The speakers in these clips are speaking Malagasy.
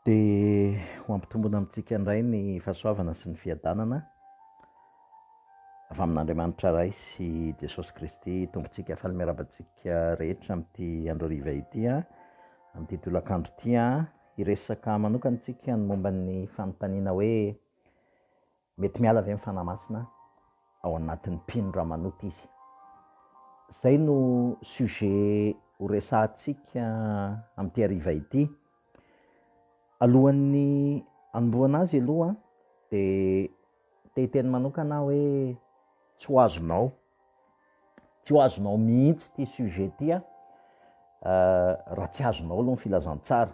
Dia ho ampitombona amintsika indray ny fahasoavana sy ny fiadanana avy amin'Andriamanitra Ray sy Jesosy Kristy tompontsika. Faly miarabantsika rehetra amin'ity andro hariva ity amin'ity tolakandro ity hiresaka manokana antsika ny momba ny fanontaniana hoe mety miala ve ny Fanahy Masina ao anatin'ny Mpino Raha Manota Izy. Zay no sujet ho resahantsika amin'ity hariva ity. Alohan'ny anomboana azy aloha dia tehiteny manokana hoe tsy ho azonao mihitsy ity sujet ity raha tsy azonao aloha ny filazantsara,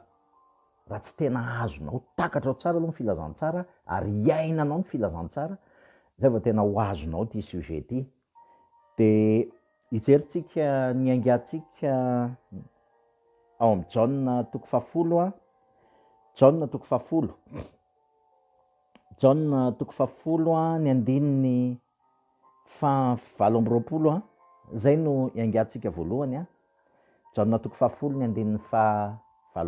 raha tsy tena azonao takatra ao tsara aloha ny filazantsara ary iainanao ny filazantsara, zay vao tena ho azonao ity sujet ity. Dia hijeritsika ny aingatsika ao amin'ny Jaona toko 10 Jaona toko 10 Jaona toko 10 ny andininy 7 zay no iangatsika voalohany Jaona toko 10 ny andininy 7 7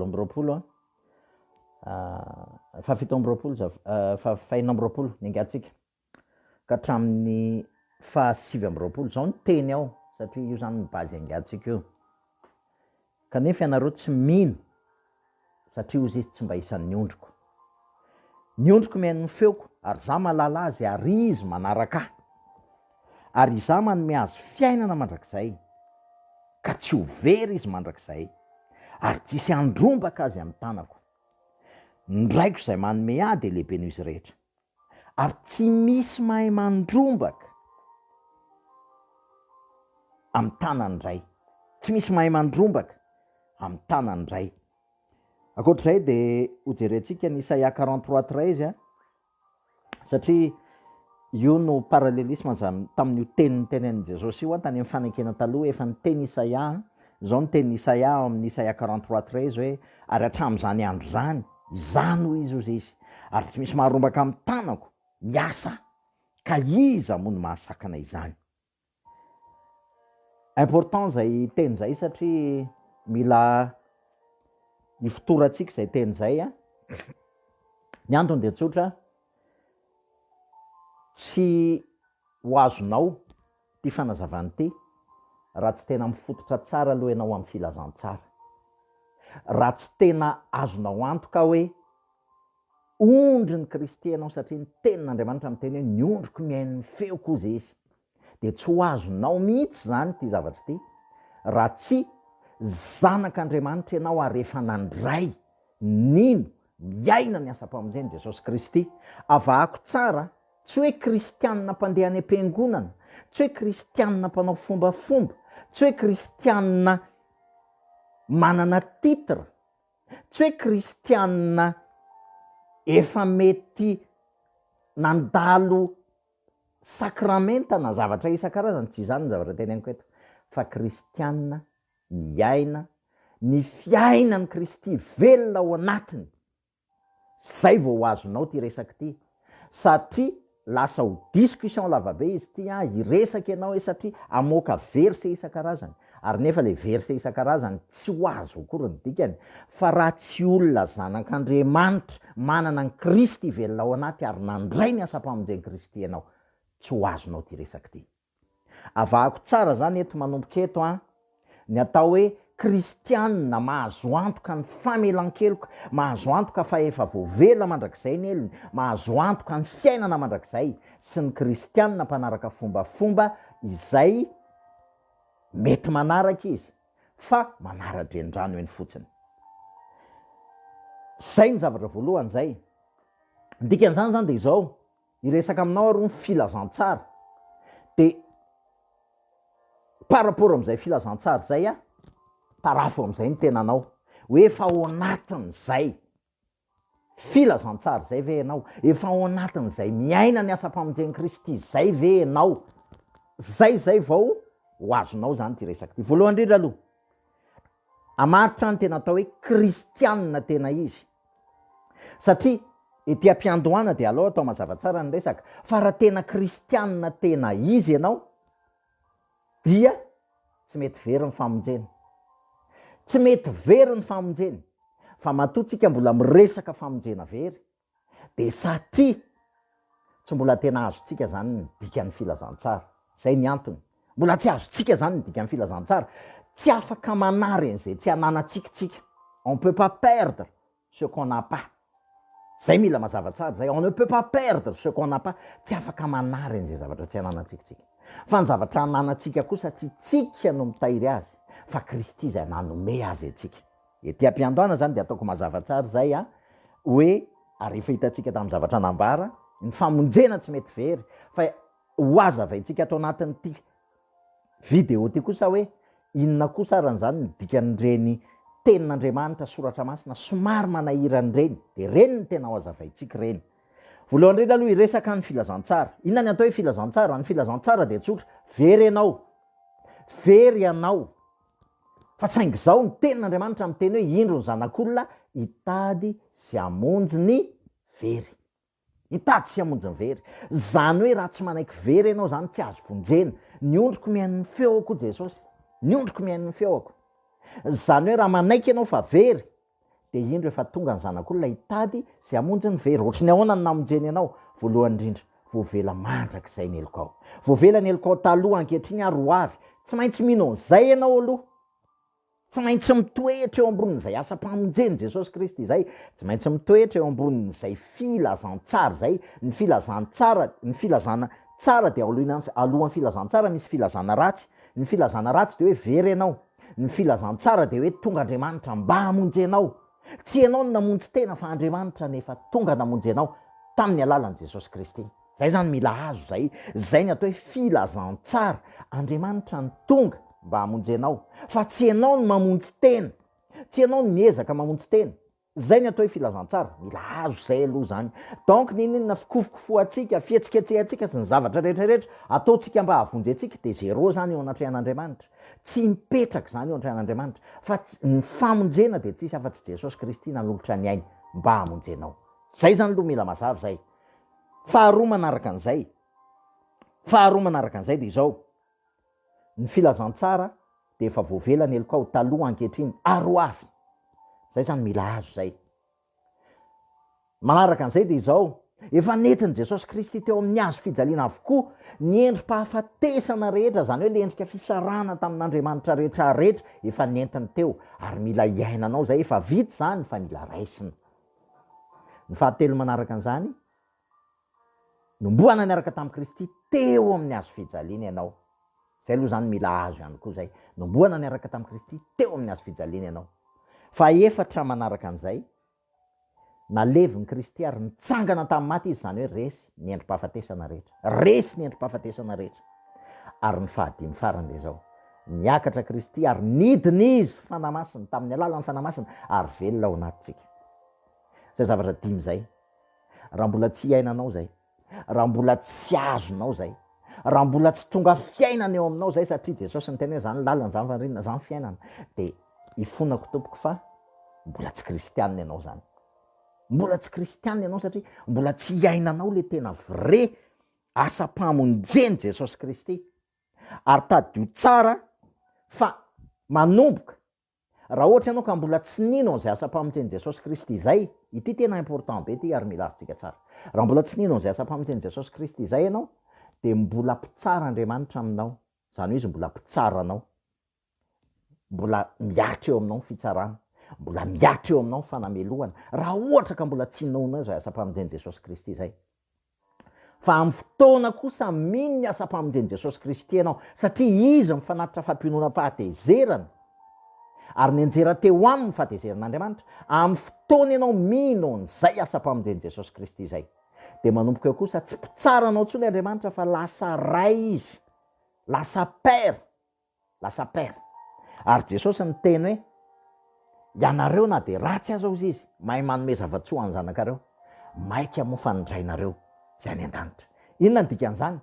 ny angatsika ka hatramin'ny 7 zao ny teny ao, satria io zany ny bazy angatsika io. Kanefa ianareo tsy mino satria ozy izy tsy mba isan'ny ondriko. Ny ondriko mihaino ny feoko ary za mahalala azy ary izy manaraka ahy. Ary izaho manome azy fiainana mandrakizay ka tsy ho very izy mandrakizay ary tsisy andrombaka azy amin'ny tanako. Ndraiko izay manome ahy dia lehibe noho izy rehetra ary tsy misy mahay mandrombaka amin'ny tanany indray. Tsy misy mahay mandrombaka amin'ny tanany indray. Ankoatr'izay dia hojerentsika ny TSIA 43:13 satria io no parallelisme tamin'io tenin'ny tenenin' Jesosy io tany amin'ny fanekena taloha, efa niteny Isaia, zao niteny Isaia amin'ny TSIA 43:13 hoe ary hatramin'izany andro zany izany ho izy ozy izy ary tsy misy maharombaka amin'ny tanako miasa ka iza moa no mahasakana izany. Important zay teny zay satria mila hifotorantsika izay teny zay ny antony dia tsotra, tsy ho azonao ty fanazavana ity raha tsy tena mifototra tsara aloha ianao amin'ny filazantsara, raha tsy tena azonao antoka hoe ondry ny Kristy ianao, satria ny tenin'Andriamanitra miteny hoe ny ondriko mihaino ny feoko ozy izy. Dia tsy ho azonao mihitsy zany ty zavatra ity raha tsy zanak'Andriamanitra ianao ary efa nandray nino miaina ny asa-pamonjena Jesosy Kristy. Avahako tsara, tsy hoe kristianina mpandeha any am-piangonana, tsy hoe kristianina mpanao fombafomba, tsy hoe kristianina manana titra, tsy hoe kristianina efa mety nandalo sakramenta na zavatra isan-karazany, tsy izany ny zavatra teneniko eto, fa kristianina miaina ny fiainan'ny Kristy velona ao anatiny. Zay vao ho azonao ty resaka ity, satria lasa ho discussion lavabe izy ity hiresaka ianao satria amoaka verset isan-karazany, ary nefa le verset isan-karazany tsy ho azo akory ny dikany, fa raha tsy olona zanak'Andriamanitra manana ny Kristy velona ao anaty ary nandray ny asa-pamonjeny Kristy ianao, tsy ho azonao ty resaka ity. Avahako tsara zany eto manomboka eto ny atao hoe kristianina mahazo antoka ny famelan-keloka, mahazo antoka fa efa voavela mandrakizay ny elony, mahazo antoka ny fiainana mandrakizay, sy ny kristianina mpanaraka fombafomba izay mety manaraka izy fa manara-drendrano eny fotsiny. Zay ny zavatra voalohany zay. Dikan'izany zany dia izao hiresaka aminao aroa ny filazantsara. Dia par rapport amin'izay filazantsara zay tarafo amin'izay ny tenanao hoe efa ao anatin'izay filazantsara zay ve ianao, efa ao anatin'izay miaina ny asa-pamonjeny Kristy zay ve ianao. Zay vao ho azonao zany ty resaka ty. Voalohany indrindra aloha, amaritra ny tena atao hoe kristianina tena izy, satria ety am-piandohana dia alao atao mazava tsara ny resaka, fa raha tena kristianina tena izy ianao dia tsy mety very ny famonjena, tsy mety very ny famonjena, fa matotsika mbola miresaka famonjena very de satria tsy mbola tena azotsika zany ny dikan'ny filazantsara. Zay ny antony, mbola tsy azotsika zany ny dikan'ny filazantsara. Tsy afaka manary an'izay tsy ananantsika. On peut pas perdre ce qu'on n'a pas. Zay mila mazava tsara zay, on ne peut pas perdre ce qu'on n'a pas. Tsy afaka manary an'izay zavatra tsy ananantsika. Fa ny zavatra ananantsika kosa tsy tsika no mitahiry azy, fa KRISTY zay nanome azy atsika. Ety am-piandohana zany de ataoko mazava tsara zay hoe rehefa hitantsika tamin'ny zavatra nambara, ny famonjena tsy mety very, fa ho azavaintsika atao anatin'ity vidéo ty kosa hoe inona kosa aran'izany ny dikan'ireny tenin'Andriamanitra soratra masina somary manahiran'ireny, de reny ny tena ho azavaintsika reny. Voalohany indrindra aloha hiresaka ny filazantsara. Inona ny atao hoe filazantsara? Ny filazantsara de tsotra, very ianao, very ianao. Fa saingy zao ny tenin'Andriamanitra miteny hoe indro ny zanak'olona hitady sy hamonjy ny very. Hitady sy hamonjy ny very. Zany hoe raha tsy manaiky very ianao zany tsy azo vonjena. Ny ondriko mihain'ny feoko Jesosy, ny ondriko mihain'ny feoko. Zany hoe raha manaiky ianao fa very, de indro efa tonga ny zanak'olona hitady sy hamonjy ny very. Ohatry ny ahoana ny namonjeny ianao? Voalohany indrindra, voavela mandrak'izay ny eloko ao. Voavela ny eloko ao taloha ankehitriny ho avy. Tsy maintsy mino an'izay ianao aloha. Tsy maintsy mitoetra eo ambonin'izay asa-pamonjeny Jesosy Kristy zay. Tsy maintsy mitoetra eo ambonin'izay filazantsara zay. Ny filazana tsara de alohan'ny filazantsara misy filazana ratsy. Ny filazana ratsy de hoe very ianao. Ny filazantsara de hoe tonga Andriamanitra mba hamonjenao. Tsy ianao no namonjy tena fa Andriamanitra nefa tonga namonjenao tamin'ny alalan'i Jesosy Kristy. Zay zany mila azo zay. Zay ny atao hoe filazantsara. Andriamanitra ny tonga mba hamonjenao, fa tsy ianao no mamonjy tena, tsy ianao no miezaka mamonjy tena. Zay ny atao hoe filazantsara. Mila azo zay aloha zany. Donc ninona fikofokofoantsika, fihetsiketsehantsika sy ny zavatra rehetrarehetra ataontsika mba havonjy antsika de zéro zany eo anatrehan'Andriamanitra. Tsy mipetraka zany eo anatrehan'Andriamanitra, fa ny famonjena de tsisy afa-tsy Jesosy Kristy nanolotra ny ainy mba hamonjenao. Zay zany aloha mila mazava zay. Faharoa manaraka an'izay de izao. Ny filazantsara de efa voavela ny eloko ao taloha ankehitriny aroavy. Zay zany mila azo zay. Manaraka an'izay de izao, efa nentin' Jesosy Kristy teo amin'ny hazo fijaliana avokoa ny endrim-pahafatesana rehetra, zany hoe le endrika fisarana tamin'Andriamanitra rehetrarehetra efa nentiny teo, ary mila iainanao zay. Efa vita zany fa mila raisina. Ny fahatelo manaraka an'izany, nomboana niaraka tamin'i Kristy teo amin'ny hazo fijaliana ianao. Zay aloha zany mila azo ihany koa zay. Nomboana niaraka tamin'i Kristy teo amin'ny hazo fijaliana ianao. Fa efatra manaraka an'izay, nalevin Kristy ary nitsangana tamin'ny maty izy, zany hoe resy ny endrim-pahafatesana rehetra. Resy ny endrim-pahafatesana rehetra. Ary ny fahadimy farany de zao, niakatra Kristy ary nidiny izy Fanahy Masina tamin'ny alalan'ny Fanahy Masina ary velona ao anatintsika. Zay zavatra dimy zay. Raha mbola tsy iainanao zay, raha mbola tsy azonao zay, raha mbola tsy tonga fiainana eo aminao zay, satria Jesosy niteny hoe zany lalana, zany fandrinana, zany fiainana, de ifonako tompoko fa mbola tsy kristianina ianao zany. Mbola tsy kristianina ianao satria mbola tsy iainanao le tena vrai asa-pamonjeny Jesosy Kristy. Ary tadio tsara fa manomboka. Raha ohatra ianao ka mbola tsy nino an'izay asa-pamonjeny Jesosy Kristy zay, ity tena important be ty ary mila azontsika tsara. Raha mbola tsy nino an'izay asa-pamonjeny Jesosy Kristy zay ianao, de mbola mpitsara Andriamanitra aminao. Zany hoe izy mbola mpitsara anao, mbola miatra eo aminao ny fitsarana, mbola miatra eo aminao ny fanamelohana, raha ohatra ka mbola tsy nona zay asa-pamonjeny Jesosy Kristy zay. Fa amin'ny fotoana kosa mino ny asa-pamonjeny Jesosy Kristy ianao, satria izy mifanatitra fampinoana-pahatezerana ary ny anjera teo aminy fahatezeran'Andriamanitra. Amin'ny fotoana ianao mino an'izay asa-pamonjeny Jesosy Kristy zay, de manomboka eo kosa tsy mpitsaranao tsony Andriamanitra fa lasa ray izy, lasa père, lasa père. Ary Jesosy niteny hoe ianareo na de ratsy aza izy, mahay manome zavatsoa any zanakareo, maika mofa nindrainareo zay any an-danitra. Inona ny dikan'izany?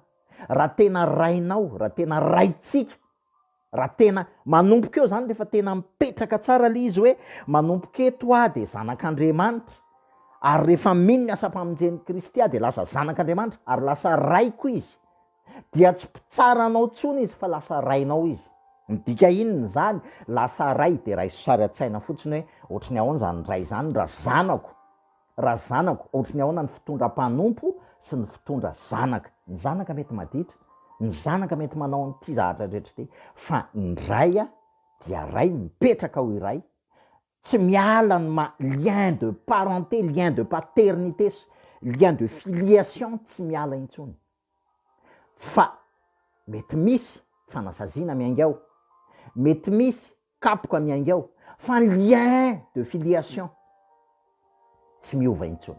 Raha tena rainao, raha tena raitsika, raha tena manomboka eo zany rehefa tena mipetraka tsara le izy hoe manomboka eto de zanak'Andriamanitra, ary rehefa mino ny asa-pamonjeny Kristy de lasa zanak'Andriamanitra ary lasa ray koa izy, dia tsy mpitsaranao tsony izy fa lasa rainao izy. midika inony zany lasa ray de ray sary an-tsaina fotsiny hoe ohatrany ahoana zany ray zany raha zanako ohatrany ahoana ny fitondra mpanompo sy ny fitondra zanaka. Ny zanaka mety maditra, ny zanaka mety manao an'ity zahatra rehetra ty, fa ny ray a dia ray mipetraka ho iray, tsy miala ny lien de parenté, lien de paternité, lien de filiation, tsy miala intsony. Fa mety misy fanasaziana miainga ao, mety misy kapoka miainga ao, fa ny lien de filiation tsy miova intsony,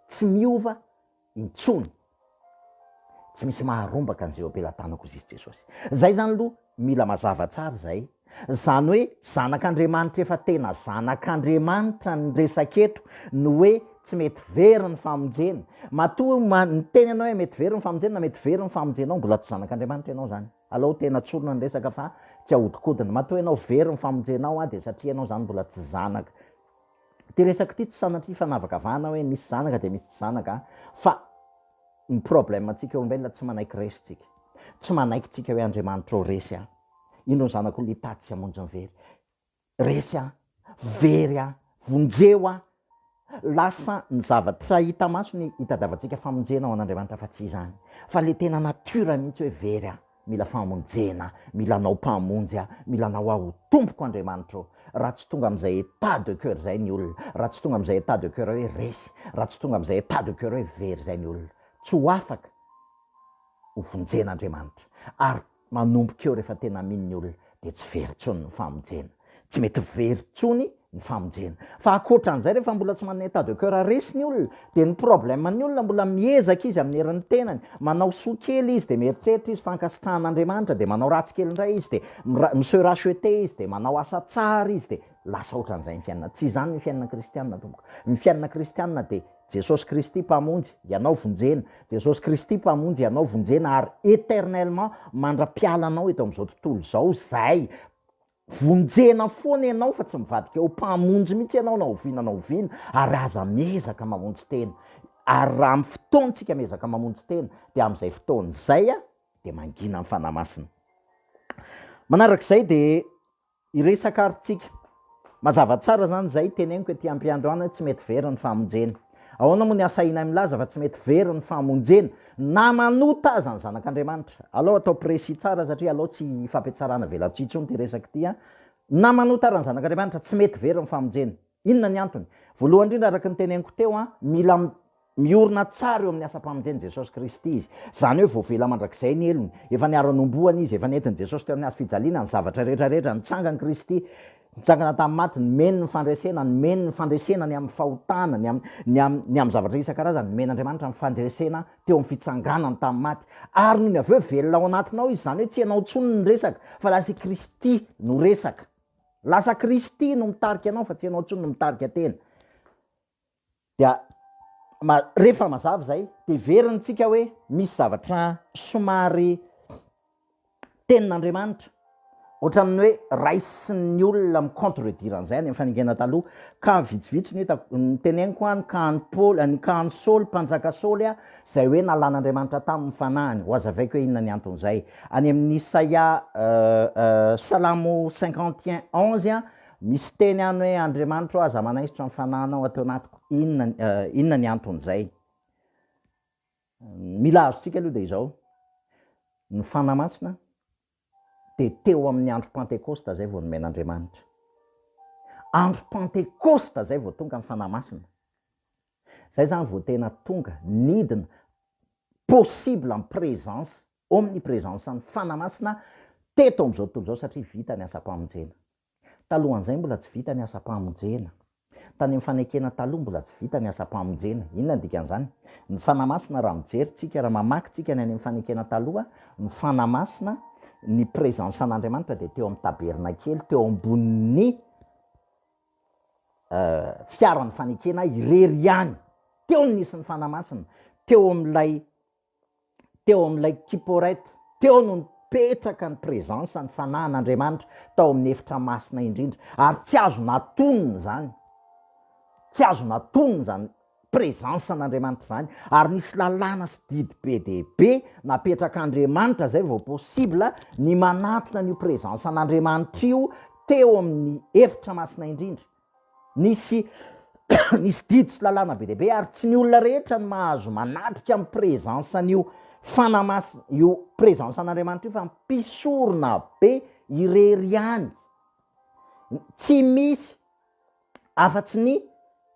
tsy miova intsony, tsy misy maharombaka an'izay ampelantanako izy Jesosy. Zay zany aloha mila mazava tsara zay, zany hoe zanak'Andriamanitra efa tena zanak'Andriamanitra ny resaketo no hoe tsy mety very ny famonjena. Matoa ny teny anao hoe mety very ny famonjena na mety very ny famonjenao, mbola tsy zanak'Andriamanitra ianao zany. Alao tena tsorona ny resaka fa tsy ahodikodina. Matoa ianao very ny famonjenao de satria ianao zany mbola tsy zanaka. Ty resaka ty tsy sanatria fanavakavahana hoe misy zanaka de misy tsy zanaka, fa ny problème antsika olombelona tsy manaiky resy tsika, tsy manaiky tsika hoe Andriamanitra o resy a, ino ny zanako litady tsy hamonjy ny very, resy a, very a, vonjeo a, lasa ny zavatra hita maso ny hitadavantsika famonjena ao an'Andriamanitra fa tsy izany, fa le tena natura mihitsy hoe very a, mila famonjena, mila anao mpamonjy a, mila anao aho tompoko Andriamanitra. Raha tsy tonga am'izay état de cœur zay ny olona, raha tsy tonga am'izay état de cœur hoe resy, raha tsy tonga am'izay état de cœur hoe very zay ny olona, tsy ho afaka ho vonjen'Andriamanitra. Ary manomboka eo rehefa tena mino ny olona de tsy very tsony ny famonjena, tsy mety very tsony ny famonjena. Fa akoatran'izay rehefa mbola tsy manana état de cœur resy ny olona, de ny problème ny olona mbola miezaka izy amin'ny herin'ny tenany, manao soa kely izy de mieritreritra izy fankasitrahan'Andriamanitra, de manao ratsy kely indray izy de se racheter izy de manao asa tsara izy de lasa ohatran'izay ny fiainana. Tsy izany ny fiainana kristianina tompoko. Ny fiainana kristianina de Jesosy Kristy mpamonjy, ianao vonjena. Jesosy Kristy mpamonjy, ianao vonjena, ary éternellement mandra-piala anao eto am'izao tontolo zao zay. Vonjena foana ianao fa tsy mivadika eo mpamonjy mihitsy ianao na oviana na oviana, ary aza miezaka mamonjy tena. Ary raha amin'ny fotoantsika miezaka mamonjy tena, de am'izay fotoan'izay a de mangina ny Fanahy Masina. Manarak'izay de iresaka aritsika. Mazava tsara zany zay teneniko ety ampiandroana tsy mety very ny famonjena. Ahoana moa ny asaina milaza fa tsy mety very ny famonjena na manota aza ny zanak'Andriamanitra. Alao atao précis tsara satria alao tsy fampetsarana velatsintsony ty resaka ty a. Na manota ara ny zanak'Andriamanitra tsy mety very ny famonjena. Inona ny antony? Voalohany indrindra araka ny teneniko teo a, mila miorina tsara eo amin'ny asa-pamonjeny Jesosy Kristy izy. Zany hoe voavela mandrakizay ny elony, efa niara-nomboany izy, efa nentin' Jesosy teo amin'ny asa fijaliana, ny zavatra rehetrarehetra nitsangany Kristy. Nitsangana tamin'ny maty, nomeny ny fandresena, nomeny ny fandresena ny amin'ny fahotana, ny amin'ny zavatra isan-karazany, nomen'Andriamanitra ny fandresena teo amin'ny fitsanganany tamin'ny maty. Ary noho ny avy eo velona ao anatinao izy, zany hoe tsy ianao tsony ny resaka, fa lasa Kristy no resaka. Lasa Kristy no mitarika anao fa tsy ianao tsony no mitarika tena. Dia rehefa mazava zay, de verintsika hoe misy zavatra somary tenin'Andriamanitra, ohatran'ny hoe raisin'ny olona micontredire an'izay ny faningena taloha, ka vitsivitsy ny teneniko any ka ny Saoly, Mpanjaka Saoly a, zay hoe nalan'Andriamanitra tamin'ny fanahiny. Ho azavaiko hoe inona ny anton'izay. Any amin'ny TSIA Salamo 51:11 a, misy teny any hoe Andriamanitra aza manaisitra ny fanahinao atao anatiko. Inona ny anton'izay? Mila azontsika aloha de izao. Ny Fanahy Masina de teo amin'ny andro Pentecoste zay vao nomen'Andriamanitra. Andro Pentecoste zay vao tonga ny Fanahy Masina. Zay zany vao tena tonga, nidina, possible en présence, omniprésence ny Fanahy Masina teto am'izao tontolo zao satria vita ny asa-pamonjena. Talohan'izay mbola tsy vita ny asa-pamonjena. Tany amin'ny fanekena taloha mbola tsy vita ny asa-pamonjena. Inona ny dikan'izany? Ny Fanahy Masina raha mijeritsika, raha mamakytsika ny any amin'ny fanekena taloha, ny Fanahy Masina, ny présence an'Andriamanitra de teo amin'ny tabernakely, teo ambonin'ny fiaran'ny fanekena irery ihany. Teo ny nisy ny Fanahy Masina, teo amin'ilay kiporety, teo no nipetraka ny présence ny fanahin'Andriamanitra tao amin'ny efitra masina indrindra. Ary tsy azo natonina zany. Tsy azo natonina zany présence an'Andriamanitra zany, ary nisy lalàna sy didy be de be napetrak'Andriamanitra zay vao possible ny manatona n'io présence an'Andriamanitra io teo amin'ny hevitra masina indrindra. Nisy nisy didy sy lalàna be de be, ary tsy ny olona rehetra no mahazo manatrika amin'ny présence an'io fanahy masina, io présence an'Andriamanitra io, fa mpisorona be irery ihany. Tsy misy afa-tsy ny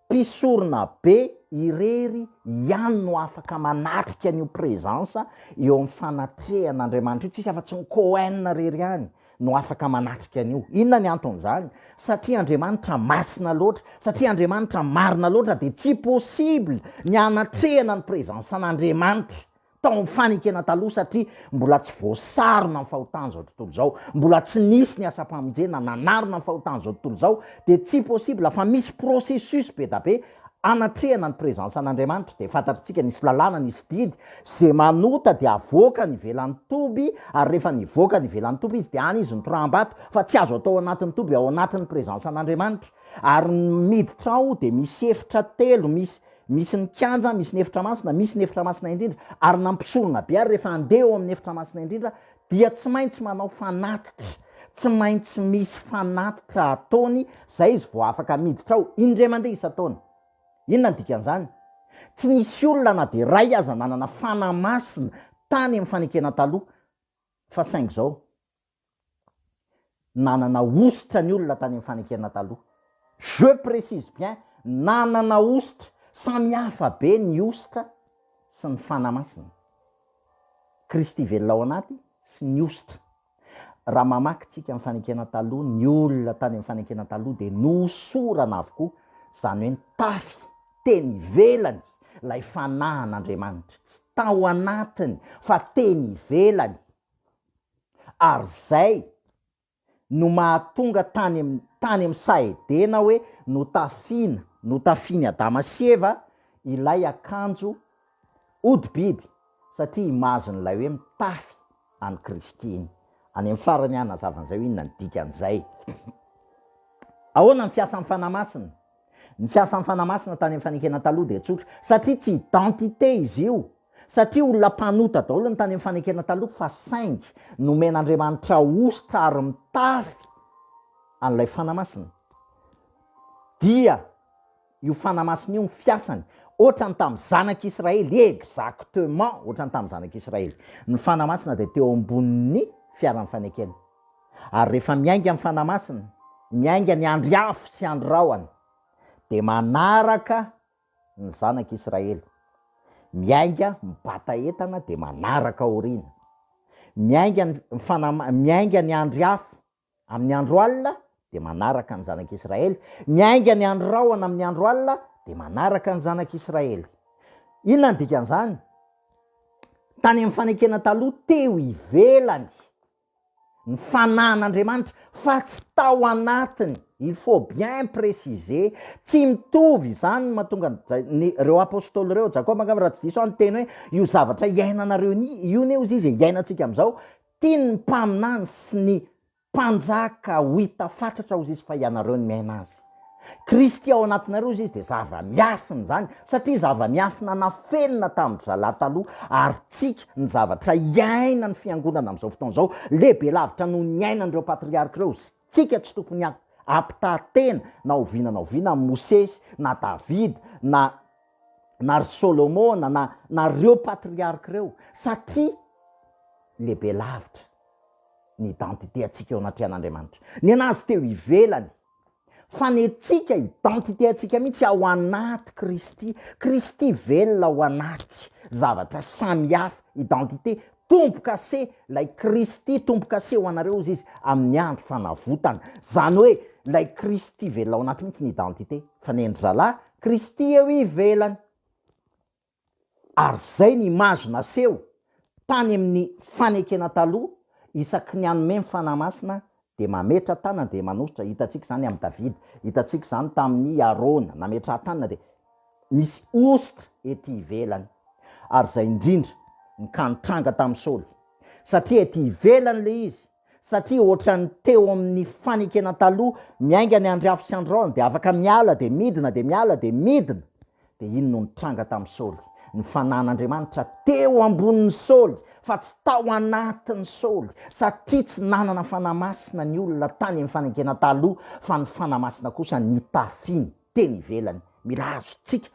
mpisorona be irery ihany no afaka manatrika an'io présence eo amin'ny fanatrehan'Andriamanitra io, tsisy afa-tsy ny Cohen rery ihany no afaka manatrika an'io. Inona ny anton'izany? Satria Andriamanitra masina loatra, satria Andriamanitra marina loatra, de tsy possible ny anatrehana ny présence an'Andriamanitra tao amin'ny fanekena taloha, satria mbola tsy voasarona ny fahotany zao tontolo zao, mbola tsy nisy ny asa mpamonjena nanarina ny fahotany zao tontolo zao, de tsy possible. Fa misy processus be da be anatrehana ny présence an'Andriamanitra. De fantatritsika nisy lalàna, nisy didy, ze manota de avoaka ny ivelan'ny toby, ary rehefa nivoaka ny ivelan'ny toby izy de any izy mitoraham-bato, fa tsy azo atao anatin'ny toby, ao anatin'ny présence an'Andriamanitra. Ary miditra ao de misy efitra telo, misy ny kianja, misy ny efitra masina, misy ny efitra masina indrindra, ary nampisorona be ary rehefa andeha eo amin'ny efitra masina indrindra dia tsy maintsy manao fanatitra, tsy maintsy misy fanatitra ataony, zay izy vao afaka miditra ao indray mandeha isa-taona. Inona ny dikan'izany? Tsy nisy olona na de ray aza nanana fanahy masina tany amin'ny fanekena taloha, fa saingy zao nanana ositra ny olona tany amin'ny fanekena taloha. Je précise bien, nanana ositra, samy hafa be ny ositra sy ny fanahy masina. KRISTY velona ao anaty sy ny ositra. Raha mamaky tsika amin'ny fanekena taloha, ny olona tany amin'ny fanekena taloha de nosorana avokoa, zany hoe nitafy teny ivelany lay fanahy an'Andriamanitra, tsy tao anatiny fa teny ivelany. Ary zay no mahatonga tany amin'ny Saedena hoe notafiny Adama sy Eva ilay akanjo odi-biby, satria imazon'ilay hoe mitafy any KRISTY iny. Any amin'ny farany any nazavan'izay hoe inona ny dikan'izay. Ahoana ny fiasan'ny fanahy masina? Ny fiasan'ny fanahy masina tany amin'ny fanekena taloha de tsotra, satria tsy identité izy io, satria olona mpanota daholo ny tany amin'ny fanekena taloha, fa saingy nomen'Andriamanitra ositra ary mitafy an'ilay fanahy masina. Dia io fanahy masina io ny fiasany ohatrany tamin'ny zanak'Israely, exactement ohatrany tamin'ny zanak'Israely. Ny fanahy masina de teo ambonin'ny fiaran'ny fanekena, ary rehefa miainga amin'ny fanahy masina, miainga ny andry afo sy andry rahona, de manaraka ny zanak'Israely. Miainga mibata entana de manaraka aoriana. Miainga ny andry afo amin'ny andro alina de manaraka ny zanak'Israely. Miainga ny andro rahona amin'ny andro alina de manaraka ny zanak'Israely. Inona ny dikan'izany? Tany amin'ny fanekena taloha teo ivelany ny fanahyn'Andriamanitra, fa tsy tao anatiny. Il faut bien préciser, tsy mitovy zany mahatonga reo apôstôly reo, Jakoba angamba raha tsy diso ny teny hoe io zavatra iainanareo io ne ozy izy iainantsika am'izao, tiany ny mpaminany sy ny mpanjaka ho hita fatratra ozy izy fa ianareo ny miaina azy. KRISTY ao anatinareo ozy izy de zava-miafina zany, satria zava-miafina nafenina tamin'ny zalahy taloha, ary tsika ny zavatra iaina ny fiangonana am'izao fotoana zao, lehibe lavitra noho ny iainan'ireo patriarika reo, tsika tsy tokony ampitahatena na oviana Mosesy na David na ry Solomona na reo patriarika reo, satria lehibe lavitra ny identité atsika eo anatrehan'Andriamanitra. Ny anazy teo ivelany, fa ny atsika identité atsika mihitsy ao anaty KRISTY. KRISTY velona ao anaty zavatra samihafa, identité tomboka se lay KRISTY tomboka se ho anareo ozy izy amin'ny andro fanavotana. Zany hoe lay KRISTY velona ao anaty mihitsy ny identité, fa ny endry zalahy KRISTY eo ivelany. Ary zay ny mazona seho tany amin'ny fanekena taloha, isaky ny anome ny fanahy masina de mametra tanana de manositra. Hitantsika zany amin'ny David, hitantsika zany tamin'ny Arona, nametra tanana de misy ositra ety ivelany. Ary zay indrindra ny kanitranga tamin'ny Saoly, satria ety ivelany le izy, satria ohatrany teo amin'ny fanekena taloha, miainga ny andry afo sy andro rahona de afaka miala de midina, de miala de midina, dia ino no nitranga tamin'ny Saoly? Ny fanan'Andriamanitra teo ambonin'ny Saoly fa tsy tao anatin'ny Saoly, satria tsy nanana Fanahy Masina ny olona tany amin'ny fanankena taloha, fa ny Fanahy Masina kosa nitafiny teny ivelany. Mila azontsika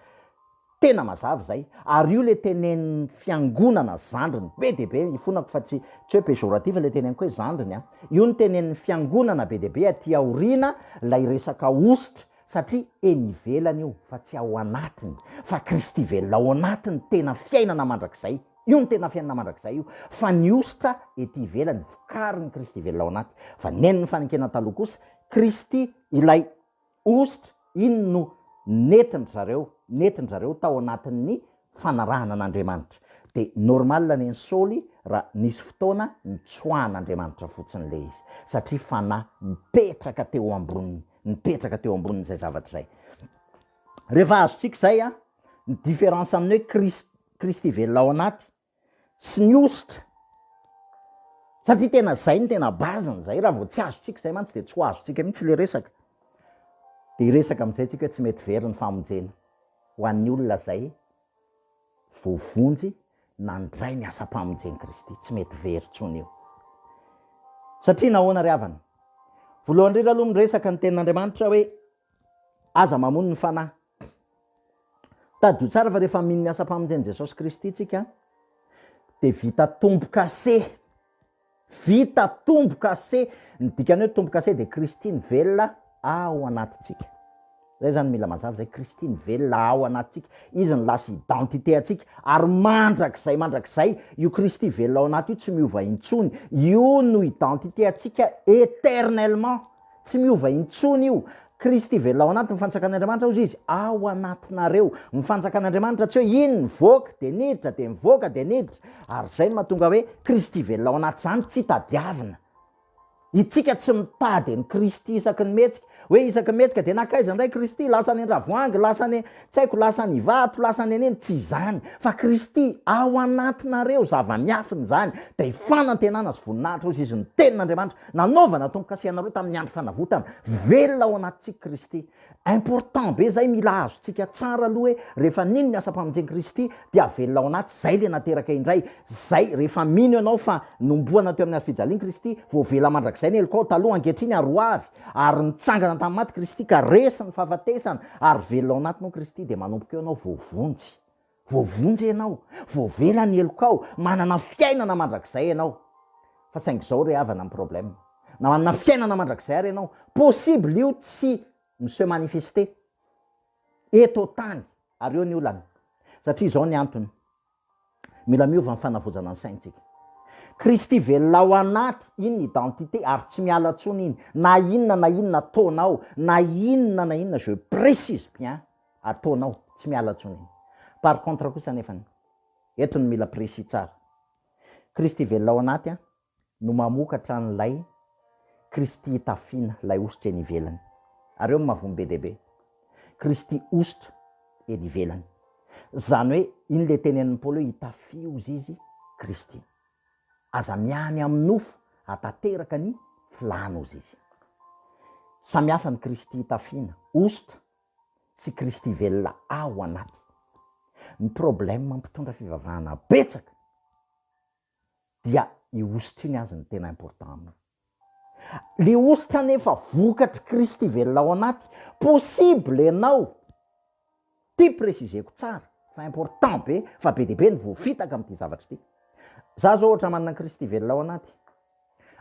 tena mazava zay. Ary io le tenen'ny fiangonana zandriny be dia be, ifonako fa tsy hoe péjoratif le teneniko hoe zandriny io ny tenen'ny fiangonana be dia be aty aoriana lay resaka ositra, satria eny ivelany io fa tsy ao anatiny, fa Kristy velona ao anatiny tena fiainana mandrakizay. Io ny tena fiainana mandrakizay io, fa ny ositra ety ivelany vokariny Kristy velona ao anaty. Fa nen'ny fanankena taloha kosa Kristy ilay ositra iny no netiny zareo tao anatin'ny fanarahana an'Andriamanitra. Dia normal ny Saoly raha nisy fotoana nitsoahan'Andriamanitra fotsiny le izy, satria fanahy nipetraka teo ambonin'izay zavatra zay. Rehefa azontsika zay ny différence amin'ny hoe Kristy velona ao anaty sy ny ositra, satria tena zay ny tena baziny zay. Raha vao tsy azontsika zay mantsy dia tsy ho azontsika mihitsy le resaka. Dia resaka amin'izay tsika hoe tsy mety very ny famonjena ho an'ny olona zay voavonjy nandray ny asa-pamonjeny Kristy. Tsy mety very tsony io. Satria nahoana ry havana? Voalohany indrindra aloha miresaka ny tenin'Andriamanitra hoe aza mamono ny fanahy. Tadio tsara fa rehefa mino ny asa-pamonjeny Jesosy Kristy tsika dia vita tombo-kase. Ny dikany hoe tombo-kase dia Kristy ny velona ao anatintsika. Zay zany mila mazava zay, Kristy ny velona ao anatintsika. Izy ny lasa identité atsika. Ary mandrakizay io Kristy velona ao anaty io tsy miova intsony. Io no identité atsika éternellement. Tsy miova intsony io. Kristy velona ao anaty, ny fanjakan'Andriamanitra ozy izy ao anatinareo. Ny fanjakan'Andriamanitra tsy hoe iny mivoaka dia niditra, dia mivoaka dia niditra. Ary zay no mahatonga hoe Kristy velona ao anaty zany tsy tadiavina. Itsika tsy mitady ny Kristy isaky ny metsika, hoe isaky ny metsika dia nakaiza indray Kristy, lasany andravoangy, lasany tsy haiko, lasany vato, lasany aneny, tsy izany. Fa Kristy ao anatinareo, zava-miafiny zany. Dia ifanantenana sy voninahitra ozy izy ny tenin'Andriamanitra nanaovana tombo-kasehanareo tamin'ny andro fanavotana. Velona ao anatintsika Kristy. Important be zay, mila azontsika tsara aloha hoe rehefa nino ny asa-pamonjeny Kristy dia velona ao anaty. Zay le nateraka indray. Zay rehefa mino ianao fa nomboana teo amin'ny fijaliany Kristy, voavela mandrakizay ny elikao taloha ankehitriny aroavy, ary nitsangana tamin'ny maty Kristy ka resy ny fahafatesana, ary velona ao anatinao Kristy dia manomboka eo ianao voavonjy ianao, voavela ny elikao, manana fiainana mandrakizay ianao. Fa saingy zao re havana ny problème, na manana fiainana mandrakizay ary ianao, possible io tsy se manifester eto tany ary eo ny olana. Satria zao ny antony, mila miova ny fanavozana ny saintsika. Kristy velona ao anaty, iny identité, ary tsy miala tsony iny. Na inona ataonao, na inona je précise bien, ataonao, tsy miala tsony iny. Par contre kosa nefany, eto ny mila précis tsara. Kristy velona ao anaty no mamokatra n'lay Kristy hitafina, lay ositra eny ivelany. Ary eo mavombe be dia be. Kristy ositra eny ivelany. Zany hoe iny le tenen'ny Paoly hoe hitafi ozy izy Kristy. Aza miany amin'ny nofo atateraka ny filàna ozy izy. Samihafa ny Kristy hitafina, ositra, sy Kristy velona ao anaty. Ny problème mampitondra fivavahana betsaka dia i ositra iny azy ny tena important aminy. Le ositra nefa vokatry Kristy velona ao anaty, possible ianao, ty préciseko tsara, fa important be, fa be dia be ny voafitaka amin'ity zavatra ity. Za zao ohatra manana Kristy velona ao anaty,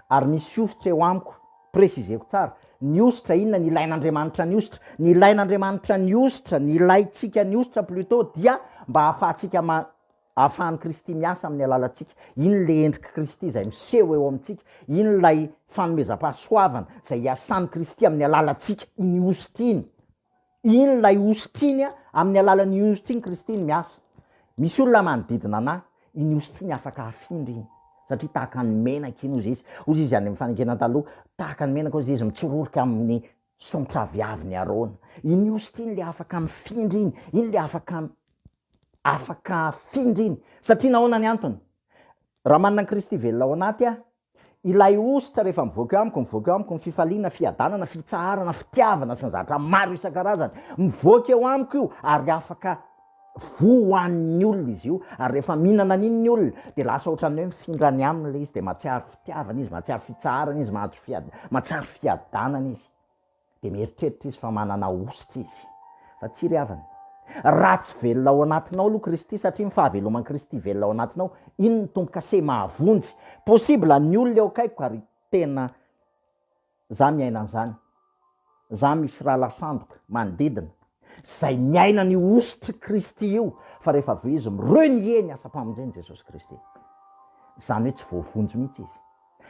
ary misy ositra eo amiko, préciseko tsara, ny ositra inona ny ilain'Andriamanitra ny ositra, ny ilain'Andriamanitra ny ositra, ny ilaintsika ny ositra plutôt dia mba hahafahantsika ahafahan'ny Kristy miasa amin'ny alalantsika. Iny le endrika Kristy izay miseho eo amintsika, iny lay fanomezam-pahasoavana izay iasan'ny Kristy amin'ny alalantsika, iny ositra iny. Iny lay ositra iny amin'ny alalan'ny ositra iny Kristy iny miasa. Misy olona manodidina anahy, iny ositra iny afaka hafindra iny. Satria tahaka ny menaka iny ozy izy. Ozy izy any amin'ny fanankena taloha, tahaka ny menaka ozy izy mitsororoka amin'ny sontra viaviny arona. Iny ositra iny le afaka mifindra iny, iny le afaka findra iny. Satria nahoana ny antony? Raha manana Kristy velona ao anaty ilay ositra rehefa mivoaka eo amiko ny Fifaliana, Fiadanana, Fitsaharana, fitiavana sy ny zavatra maro isan-karazany. Mivoaka eo amiko io ary afaka voan'ny olona izy io, ary rehefa mihinana an'iny ny olona de lasa ohatran'ny hoe mifindrany aminy le izy, de mahatsiaro fitiavana izy, mahatsiaro fitsaharana izy, mahatsiaro fiadanana izy, de mieritreritra izy fa manana ositra izy, fa tsy ry havana. Raha tsy velona ao anatinao aloha KRISTY, satria ny fahaveloman'i KRISTY velona ao anatinao, iny ny tombo-kase mahavonjy. Possible ny olona eo akaiko ary tena za miaina an'izany, za misy raha lasandoka manodidina zay miaina ny ositry KRISTY io, fa rehefa aveo izy mirenieny asa-pamonjeny Jesosy KRISTY, zany hoe tsy voavonjy mihitsy izy.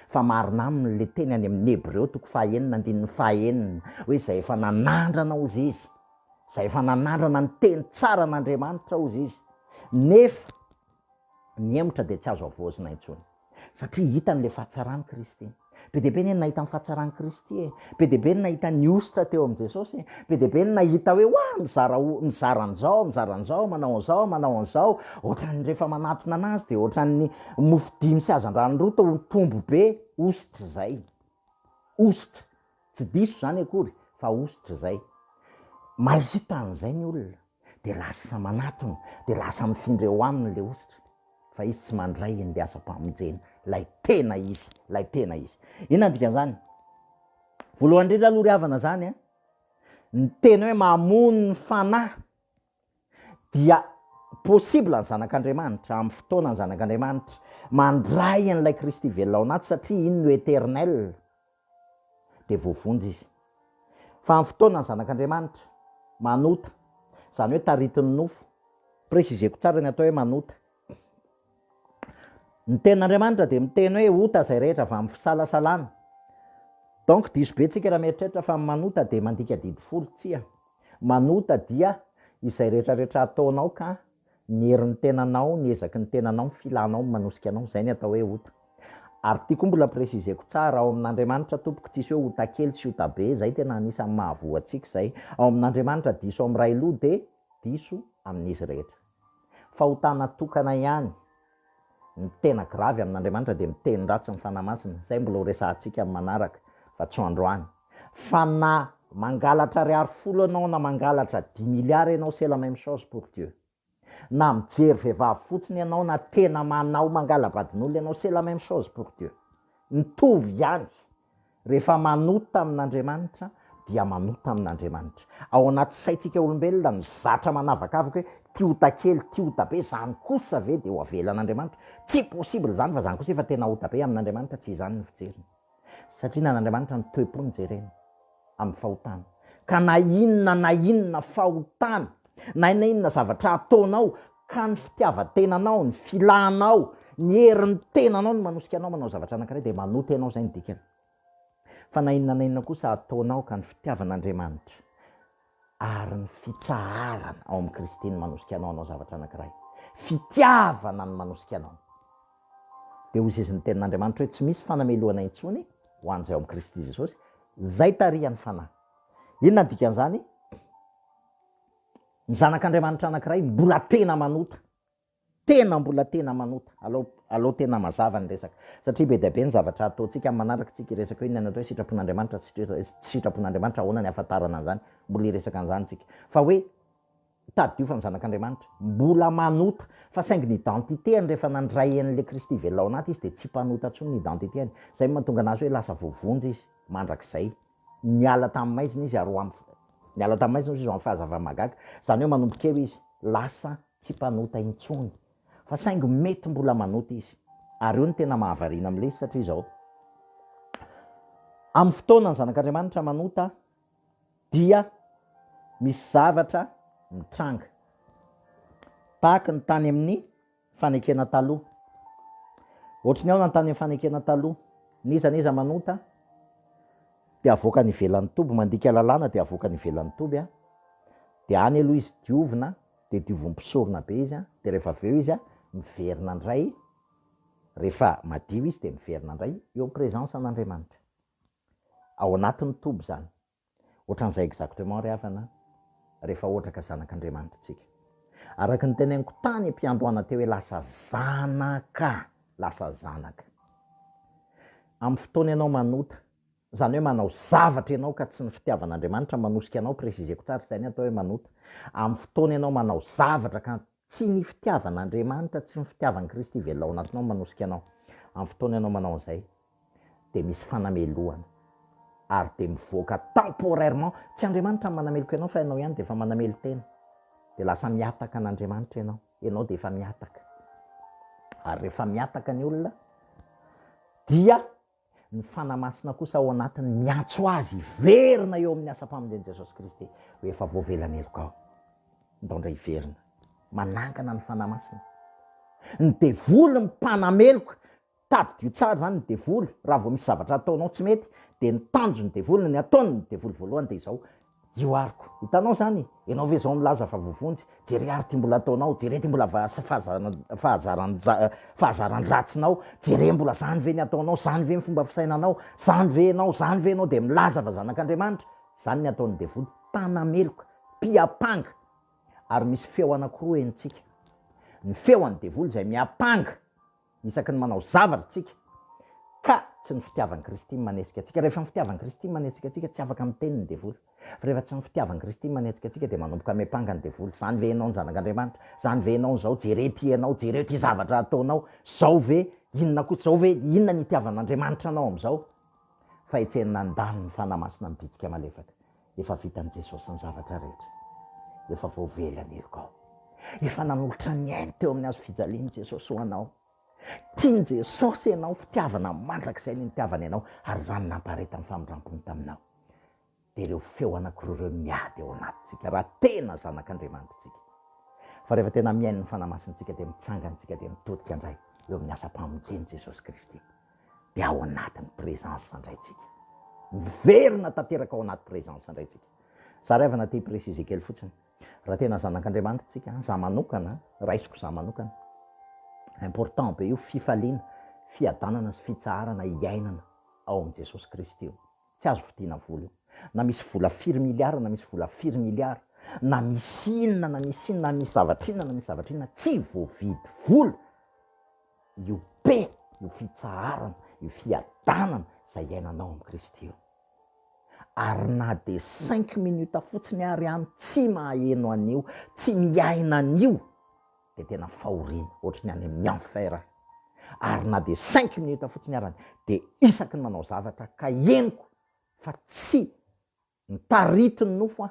Fa marina aminy le teny any amin'ny Hebreo 5:5 hoe zay efa nanandrana ozy izy, zay efa nanandrana ny teny tsara n'Andriamanitra ozy izy, nefa ny emotra de tsy azo avoazina intsony, satria hitany le fahatsarany KRISTY. Be dia be ny nahita ny fahatsarany KRISTY, be dia be ny nahita ny ositra teo amin'ny Jesosy, be dia be ny nahita hoe mizara an'izao, manao an'izao, ohatran'ny rehefa manatona anazy de ohatran'ny mofo dimy sy hazan-dranoronta tombo be, ositra zay. Ositra, tsy diso zany akory, fa ositra zay. Mahita an'izay ny olona de lasa manatona, de lasa mifindra eo aminy le ositra, fa izy tsy mandray ny asa-pamonjena, lay tena izy. Inona dikan'izany? Voalohany indrindra aloha ry havana zany, ny teny hoe mamono ny fanahy dia possible ny zanak'Andriamanitra, amin'ny fotoana ny zanak'Andriamanitra mandray an'ilay KRISTY velona ao anaty, satria iny no éternel, de voavonjy izy. Fa amin'ny fotoana ny zanak'Andriamanitra manota, zany hoe taritin'ny nofo, préciseko tsara ny atao hoe manota. Ny tenin'Andriamanitra de miteny hoe ota zay rehetra avy amin'ny fisalasalana. Donc diso be tsika raha mieritreritra fa manota de mandika didy folo, tsia. Manota dia izay rehetrarehetra ataonao ka ny herin'ny tenanao, ny ezaky ny tenanao, ny filanao, manosika anao, zay ny atao hoe ota. Ary tia koa mbola préciseko tsara, ao amin'Andriamanitra tompoko tsisy hoe ota kely sy ota be, zay tena anisan'ny mahavoantsika zay. Ao amin'Andriamanitra diso amin'ny ray loha de diso amin'izy rehetra. Fahotana tokana ihany ny tena gravy amin'Andriamanitra de miteny ratsy ny Fanahy Masina, zay mbola ho resahantsika amin'ny manaraka, fa tsy androany. Fa na mangalatra 100 anao, na mangalatra 10 milliards ianao, c'est la même chose pour Dieu. Na mijery vehivavy fotsiny ianao, na tena manao mangalabadin'olona ianao, c'est la même chose pour Dieu. Mitovy ihany. Rehefa manota amin'Andriamanitra dia manota amin'Andriamanitra. Ao anaty saintsika olombelona mizatra manavakavaka hoe tia ota kely, tia ota be, zany kosa ve de ho avelan'Andriamanitra? Tsy possible zany, fa zany kosa efa tena ota be amin'Andriamanitra, tsy zany ny fijeriny. Satria nan'Andriamanitra ny toe-pony jerena amin'ny fahotana. Ka na inona fahotana, na inona zavatra ataonao, ka ny fitiavan-tenanao, ny filanao, ny herin'ny tenanao no manosika anao manao zavatra anankiray, de manota ianao, zay ny dikany. Fa na inona kosa ataonao ka ny fitiavan'Andriamanitra ary ny fitsaharana ao amin'ny KRISTY ny manosika anao zavatra anankiray, fitiavana ny manosika anao, de hoy izy ny tenin'Andriamanitra hoe tsy misy fanameloana intsony ho an'izay ao amin'ny KRISTY Jesosy, zay tarihan'ny fanahy. Inona ny dikan'izany? Ny zanak'Andriamanitra anankiray mbola tena manota, mbola tena manota, alao tena mazava ny resaka, satria be dia be ny zavatra ataontsika amin'ny manaraka, tsika iresaka hoe inona atao hoe sitrapon'Andriamanitra, sitrapon'Andriamanitra, ahoana ny ahafantarana an'izany, mbola iresaka an'izany tsika, fa hoe tadiofa ny zanak'Andriamanitra mbola manota, fa saingy ny identitéany rehefa nandray an'le KRISTY velona ao anaty izy de tsy mpanota intsony ny identitéany, zay mahatonga anazy hoe lasa voavonjy izy mandrakizay, niala tamin'ny maizina izy ary niala tamin'ny maizina izy ho amin'ny fahazava-mahagaga, zany hoe manomboka eo izy lasa tsy mpanota intsony, fa saingy mety mbola manota izy. Ary io ny tena mahavariana amin'le izy, satria izao amin'ny fotoana ny zanak'Andriamanitra manota dia misy zavatra mitranga, tahaka ny tany amin'ny fanekena taloha. Ohatrany ao ny tany amin'ny fanekena taloha, n'iza manota de avoaka ny ivelan'ny toby, mandika lalàna de avoaka ny ivelan'ny toby, de any aloha izy diovina, de diovim-pisorona be izy, de rehefa aveo izy miverina indray, rehefa madio izy de miverina indray eo amin'ny présence an'Andriamanitra ao anatin'ny toby zany. Ohatran'izay exactement ry havana rehefa ohatra ka zanak'Andriamanitra tsika, araka ny teneniko tany am-piandohana teo hoe lasa zanaka. Amin'ny fotoana ianao manota Zany hoe manao zavatra ianao ka tsy ny fitiavan'Andriamanitra manosika anao, presizeko tsara zay ny atao hoe manota. Amin'ny fotoana ianao manao zavatra ka tsy ny fitiavan'Andriamanitra, tsy ny fitiavan'i Kristy velona ao anatinao manosika anao. Amin'ny fotoana ianao manao an'izay dia misy fanamelohana ary dia mivoaka temporairement. Tsy Andriamanitra ny manameloko ianao fa ianao ihany dia efa manamelo tena. Dia lasa miataka an'Andriamanitra ianao. Ianao dia efa miataka. Ary rehefa miataka ny olona dia ny fanahy masina kosa ao anatiny miantso azy iverina eo amin'ny asa-pamonjen'i Jesosy Kristy hoe efa voavelana eloko ao. Ndao iverina manangana ny fanahy masina. Ny devoly mpanameloka tapidio tsara zany ny devoly. Raha vao misy zavatra ataonao tsy mety dia ny tanjo ny devoly, ny ataony ny devoly voalohany dia izao: io ariko. Hitanao zany, ianao ve zao milaza fa voavonjy, jere ary ty mbola ataonao, jere ty mbola fahazaran-dratsinao, jere mbola zany ve ny ataonao, zany ve ny fomba fisainanao, zany ve enao dia milaza fa zanak'Andriamanitra. Zany ny ataon'ny devoly, mpanameloka, mpiapanga. Ary misy feo anankiroa enitsika. Ny feo an'ny devoly izay miapanga isaky ny manao zavatra tsika ka tsy ny fitiavan'i Kristy manesika atsika. Rehefa ny fitiavan'i Kristy manesika atsika tsy afaka miteny ny devoly. Fa rehefa tsy ny fitiavan'i Kristy manesika atsika dia manomboka miapanga ny devoly. Zany ve ianao ny zanak'Andriamanitra, zany ve ianao zao, jere ty ianao, jere ty zavatra ataonao, zao ve inona kosa, zao ve inona ny itiavan'Andriamanitra anao am'izao. Fa etseny nandalo ny fanahy masina mibitika malefaka. Efa vitan'i Jesosy ny zavatra rehetra. Efa voavelany eloko ao. Efa nanolotra ny ainy teo amin'ny hazo fijaliany Jesosy ho anao. Tiany Jesosy ianao, fitiavana mandrakizay ny nitiavana ianao, ary zany nampareta ny famindrampony taminao. Dia ireo feo anankiroa ireo miady ao anatintsika raha tena zanak'Andriamanitra tsika. Fa rehefa tena miainy ny fanahy masintsika dia mitsangantsika dia mitodika indray eo amin'ny asa-pamonjen'i Jesosy Kristy. Dia ao anatin'ny prezansy indray tsika. Miverina tanteraka ao anaty prezansy indray tsika. Sarevana ty presize kely fotsiny. Raha tena zanak'Andriamanitra tsika, za manokana, raisiko za manokana. Important be io fifaliana, fiadanana sy fitsaharana iainana ao amin'ny Jesosy Kristy io. Tsy azo vidiana vola io. Na misy vola 4 miliara, na misy vola 4 miliara, na misy inona, na misy inona, na misy zavatra inona, na misy zavatra inona, tsy voavidy vola. Io be, io fitsaharana, io fiadanana izay iainanao amin'ny Kristy io. Ary na dia 5 minutes fotsiny ary any tsy maheno anio, tsy miaina anio, dia tena fahoriana, ohatry ny any amin'ny enfer. Ary na dia 5 minutes fotsiny ary any, dia isaky ny manao zavatra ka henoko fa tsy mitarity ny nofo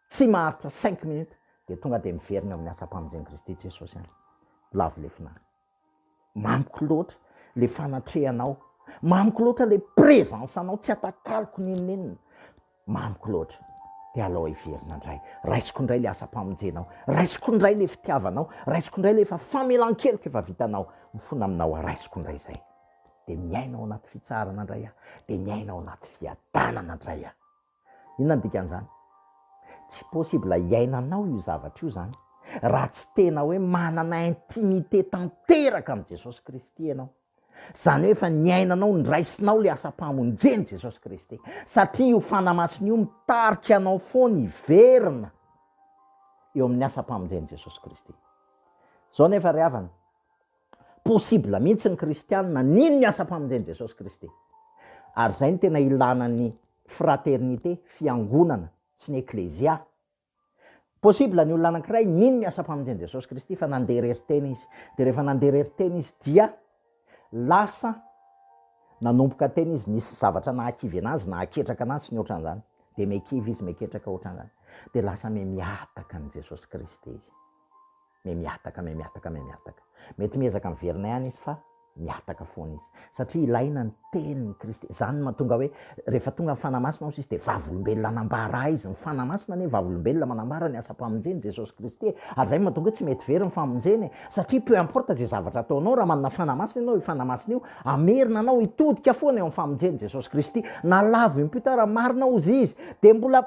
tsy maharitra 5 minutes, dia tonga dia miverina amin'ny asa-pamonjen'i Kristy Jesosy any. Lavo le finary. Mamiko loatra le fanatrehanao, mamiko loatra le prezansanao, tsy atakaloko ninonenina. Mamiko loatra. Dia alao hiverina indray. Raisiko indray le asa-pamonjenao, raisiko indray le fitiavanao, raisiko indray le efa famelan-keloka efa vitanao, mifona aminao, raisiko indray izay. Dia miainao anaty fitsarana indray aho, dia miainao anaty fiadanana indray aho. Inona ny dikan'izany? Tsy possible iainanao io zavatra io zany raha tsy tena hoe manana intimité tanteraka amin'ny Jesosy Kristy ianao. Zany hoe efa niainanao, niraisinao le asa-pamonjen'i Jesosy Kristy. Satria io fanahy masina io mitarika anao foana hiverina eo amin'ny asa-pamonjen'i Jesosy Kristy. Zao nefa ry havana, possible mihitsy ny kristianina nino ny asa-pamonjen'i Jesosy Kristy. Ary zay ny tena ilana ny fraternité, fiangonana sy ny eklézia. Possible ny olona anankiray nino ny asa-pamonjen'i Jesosy Kristy fa nandeha reritena izy. Dia rehefa nandeha reritena izy dia lasa nanomboka tena izy, nisy zavatra nahakivy anazy, nahaketraka anazy sy ny ohatran'izany. Dia mekivy izy, meketraka ohatran'izany. Dia lasa miataka ny Jesosy Kristy izy. Miataka. Mety miezaka miverina ihany izy fa miataka foana izy. Satria ilaina ny tenin'ny Kristy. Zany mahatonga hoe rehefa tonga ny fanahy masina izy dia vavolombelona anambara izy. Ny fanahy masina anie vavolombelona manambara ny asa-pamonjen'i Jesosy Kristy. Ary zay mahatonga hoe tsy mety very ny famonjeny. Satria peu importe zay zavatra ataonao, raha manana fanahy masina ianao, io fanahy masina io amerina anao hitodika foana eo amin'ny famonjen'i Jesosy Kristy. Na lavo impito raha marina ozy izy dia mbola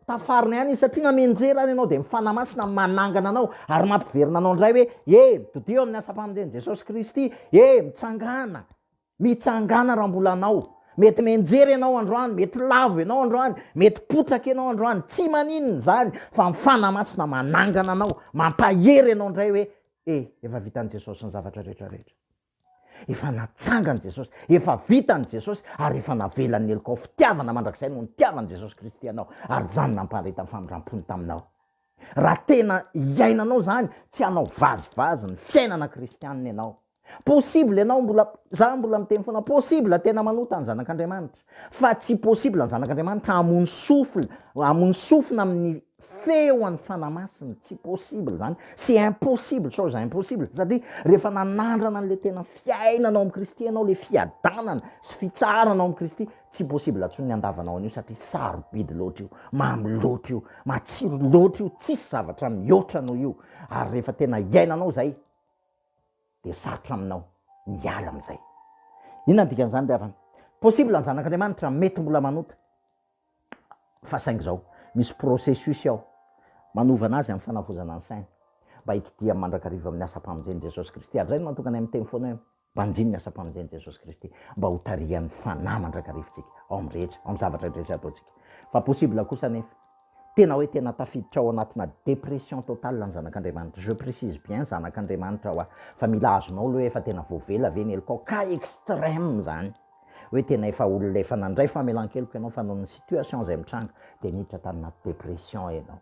tafarina ihany izy, satria namenjery any ianao dia ny fanahy masina manangana anao ary mampiverina anao indray hoe dodio amin'ny asa-pamonjen'i Jesosy Kristy, mitsangana raha mbola anao. Mety menjery ianao androany, mety lavo ianao androany, mety potraka ianao androany, tsy maninona zany fa ny fanahy masina manangana anao, mampahery ianao indray hoe efa vitan'i Jesosy ny zavatra rehetrarehetra. efa natsangany Jesosy, efa vitany Jesosy, ary efa navelany elokao fitiavana mandrakizay no nitiavany Jesosy Kristy anao, ary zany nampareta amin'ny famindram-pony taminao. Raha tena iainanao zany, tsy hanao vazivazy ny fiainana kristianina ianao. Possible ianao za mbola miteny foana, possible tena manota ny zanak'Andriamanitra, fa tsy possible ny zanak'Andriamanitra hamony sofina amin'ny feoan'ny fanahy masina, tsy possible zany, c'est impossible, chose impossible, satria rehefa nanandrana an'le tena fiainanao amin'ny Kristy ianao, le fiadanana sy fitsaharanao amin'ny Kristy, tsy possible atsony ny andavanao an'io, satria sarobidy loatra io, mamy loatra io, matsiro loatra io, tsisy zavatra mihoatra noho io. Ary rehefa tena iainanao zay, de sarotra aminao miala am'izay. Inona dikan'izany de avana? Possible ny zanak'Andriamanitra mety mbola manota, fa saingy zao misy processus ao manovana azy amin'ny fanavozana ny saina, mba hitodia mandrakariva amin'ny asa-pamonjeny Jesosy Kristy. Ary zay no natokana amin'ny teny foana hoe mpanjiny ny asa-pamonjeny Jesosy Kristy, mba ho tarihan'ny fanahy mandrakarivintsika ao amin'ny rehetra, ao amin'ny zavatra rehetra ataontsika. Fa possible kosa nefa tena hoe tena tafiditra ao anatina dépression totale ny zanak'Andriamanitra. Je précise bien zanak'Andriamanitra hoa, fa mila azonao aloha efa tena voavela ve ny elokao, ka extrême zany, hoe tena efa olona efa nandray famelan-keloko ianao fa nohon'ny situation zay mitranga, de niditra tamina dépression ianao,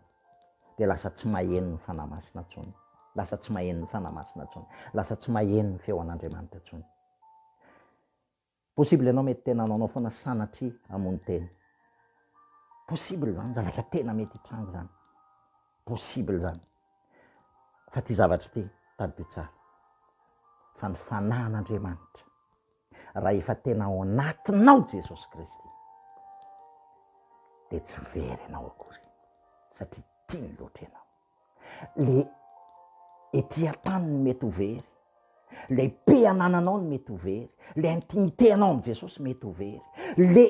de lasa tsy maheno ny fanahy masina intsony, lasa tsy maheno ny fanahy masina intsony, lasa tsy maheno ny feon'Andriamanitra intsony. Possible ianao mety tena anaonao foana sanatria hamony teny, possible zany, zavatra tena mety hitrango zany, possible zany. Fa ty zavatra ty tady tsara, fa ny fanahin'Andriamanitra raha efa tena ao anatinao Jesosy Kristy, de tsy very ianao akory, satria tiany loatra ianao. Le ety an-tany ny mety ho very, le pe-anananao ny mety ho very, le intimité anao amin'ny Jesosy mety ho very, le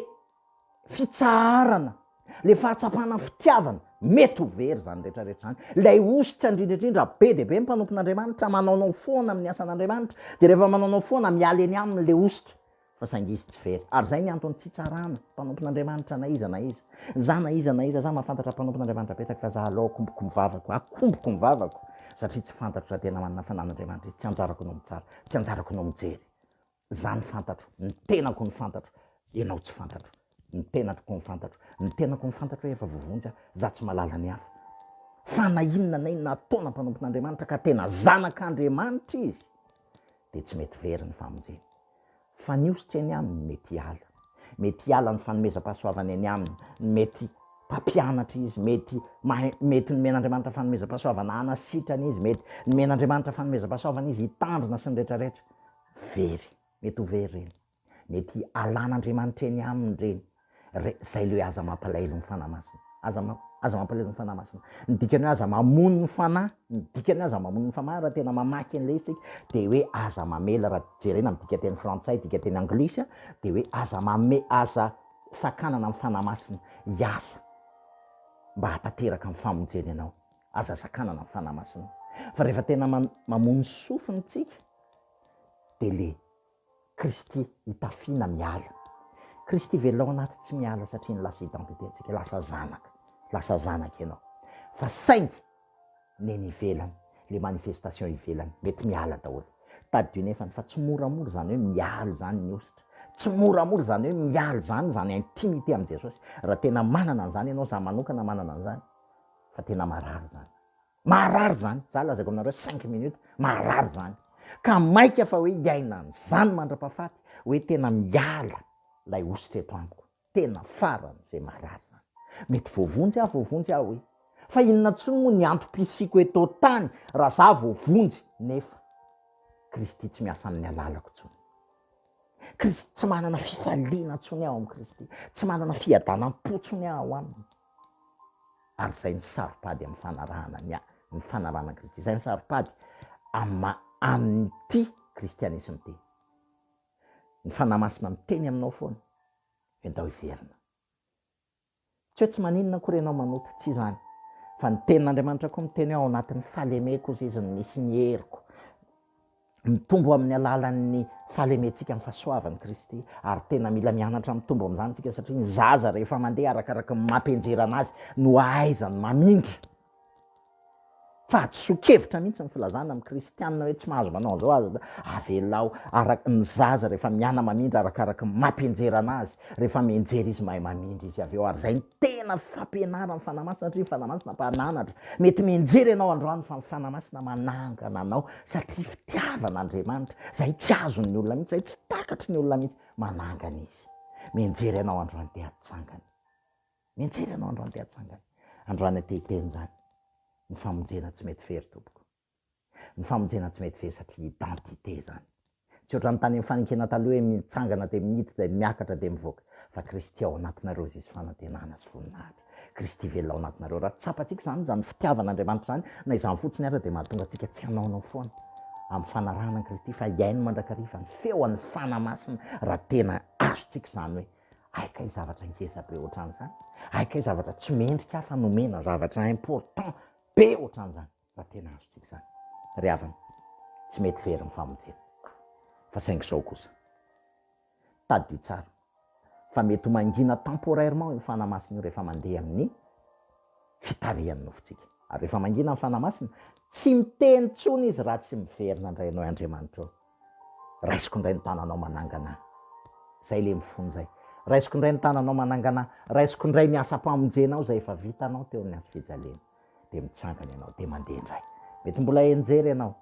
fitsaharana, le fahatsapana fitiavana mety ho very zany rehetrarehetra zany. Lay ositra indrindraindrindra be de be mpanompon'Andriamanitra, manaonao foana amin'ny asan'Andriamanitra, de rehefa manaonao foana miala eny aminy le ositra, fa saingy izy tsy very. Ary zay ny antony tsy tsarana mpanompon'Andriamanitra na iza na iza. Za na iza na iza, za mahafantatra mpanompon'Andriamanitra petraka, fa za alao akomboko mivavako, akomboko mivavako, satria tsy fantatro raha tena manana fanan'Andriamanitra, tsy anjarako no mitsara, tsy anjarako no mijery. Zany fantatro, ny tenako ny fantatro, ianao tsy fantatro. Ny tenako ny fantatro, ny tenako ny fantatro hoe efa voavonjy, za tsy malala ny hafa. Fa na inona na inona ataona mpanompon'Andriamanitra ka tena zanak'Andriamanitra izy, de tsy mety very ny famonjeny. Fa niositra eny aminy mety hiala, mety hiala ny fanomezam-pahasoavana eny aminy, mety mpampianatra izy, mety nomen'Andriamanitra fanomezam-pahasoavana anasitrany izy, mety nomen'Andriamanitra fanomezam-pahasoavana izy hitandrina sy ny rehetrarehetra, very, mety ho very reny, mety alan'Andriamanitra eny aminy reny. Zay le aza mampalaelo ny fanahy masina, aza mampalaelo ny fanahy masina. Ny dikany hoe aza mamono ny fanahy, ny dikany hoe aza mamono ny fanahy raha tena mamaky an'le isika, de hoe aza mamela, raha jerena amin'ny dikateny frantsay, dikateny anglisy, de hoe aza sakanana amin'ny fanahy masina hiasa mba hatateraka amin'ny famonjeny ianao, aza sakanana amin'ny fanahy masina. Fa rehefa tena mamono sofiny tsika, de le Kristy hitafiana miala. Kristy VELONA tsy miala satria ny lasa identiténtsika, lasa zanaka ianao. Fa saingy neny ivelany, le manifestation ivelany, mety miala daholo. Tady nefany fa tsy moramora zany hoe miala zany ny ositra, tsy moramora zany hoe miala zany intimité amin'ny Jesosy. Raha tena manana an'izany ianao, za manokana manana an'izany, fa tena marary zany. Marary zany, za lazako aminareo 5 minutes, marary zany. Ka maika fa hoe iaina an'izany mandra-pahafaty, hoe tena miala lay ositra eto amiko, tena farany zay marary zany. Mety voavonjy aho hoe, fa inona tsony moa ny antom-pisiko eto tany raha za voavonjy, nefa Kristy tsy miasa amin'ny alalako tsony. Kristy tsy manana fifaliana tsony aho amin'ny Kristy, tsy manana fiadanam-po tsony aho aminy. Ary zay ny saropady amin'ny fanarahana Kristy, zay ny saropady amin'ity kristianisme ty. Ny fanahy masina miteny aminao foana, endao hiverina. Tsy hoe tsy maninona koa ianao manota, tsy zany. Fa ny tenin'Andriamanitra koa miteny ao anatin'ny fahalemeko izy ny misy ny heriko, mitombo amin'ny alalan'ny fahalementsika amin'ny fahasoavan'i Kristy, ary tena mila mianatra mitombo amin'izany tsika, satria ny zaza rehefa mandeha arakaraka ny mampianjera anazy no ahaizany mamindra. fa sokevitra mihitsy ny filazana amin'ny kristianina hoe tsy mahazo manao an'izao azy avelao araky ny zaza rehefa miana mamindra arakaraky mampienjera anazy rehefa mienjera izy mahay mamindra izy avy eo ary zay ny tena fampianarana ny fanahy masina satria ny fanahy masina mpananatra mety mienjera ianao androany fa ny fanahy masina manangana anao satria fitiavana Andriamanitra zay tsy azony olona mihitsy zay tsy takatry ny olona mihitsy manangana izy mienjera ianao androany te hatsangany mienjera ianao androany te hatsangany androany te hiteny zany ny famonjena tsy mety fery tompoko ny famonjena tsy mety fery satria identité zany tsy ohatran'ny tany amin'ny faninkena taloha hoe mitsangana de miniditra de miakatra de mivoaka fa KRISTY ao anatinareo izy fanantenana sy voninahitra KRISTY velona ao anatinareo raha tsapatsika zany fitiavan'Andriamanitra zany na izany fotsiny ara de mahatonga antsika tsy hanaonao foana amin'ny fanarahana KRISTY fa iaino mandrakariva ny feon'ny fanahy masina raha tena azontsika zany hoe aika zavatra ngezabe ohatran'izany aika zavatra tsy mendrika fa nomena zavatra important be ohatran'izany raha tena azontsika zany ry havana tsy mety fery ny famonjena fa saingy zao kosa tady tsara fa mety ho mangina temporairement ny fanahy masina io rehefa mandeha amin'ny fitarihan'ny nofontsika ary rehefa mangina ny fanahy masina tsy miteny tsony izy raha tsy miverina indrainao Andriamanitra eo raisiko indray ny tananao manangana zay le mifony zay raisiko indray ny tananao manangana raisiko indray ny asa-pamonjenao zay efa vitanao teo amin'ny asa fijalena de mitsangana ianao de mandeha indray mety mbola enjery ianao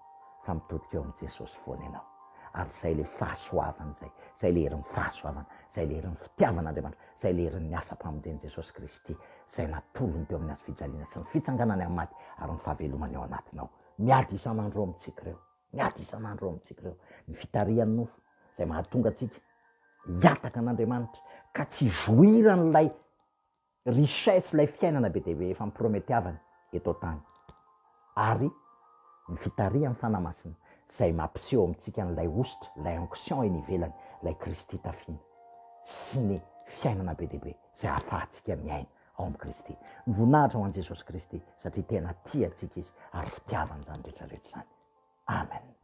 fa mitodika eo amin'ny Jesosy foana ianao ary zay le fahasoavana zay le herin'ny fahasoavana zay le herin'ny fitiavan'Andriamanitra zay le herin'ny asa-pamonjeny Jesosy KRISTY zay natolony teo amin'ny asa fijaliana sy ny fitsanganany amin'ny maty ary ny fahavelomany ao anatinao miady isan'andro amintsika ireo miady isan'andro amintsika ireo ny fitarihan'ny nofo zay mahatonga atsika hiataka an'Andriamanitra ka tsy joiran'ilay richesse lay fiainana be deaibe efa miprometiavana eto tany ary ny fitarihan'ny fanahy masina zay mampiseho amintsika n'lay ositra lay onction eny ivelany lay KRISTY tafiana sy ny fiainana be deaibe zay ahafahantsika miaina ao amin'ny KRISTY ny voninahitra ho an' Jesosy KRISTY satria tena tia antsika izy ary fitiavana zany rehetrarehetra zany amen.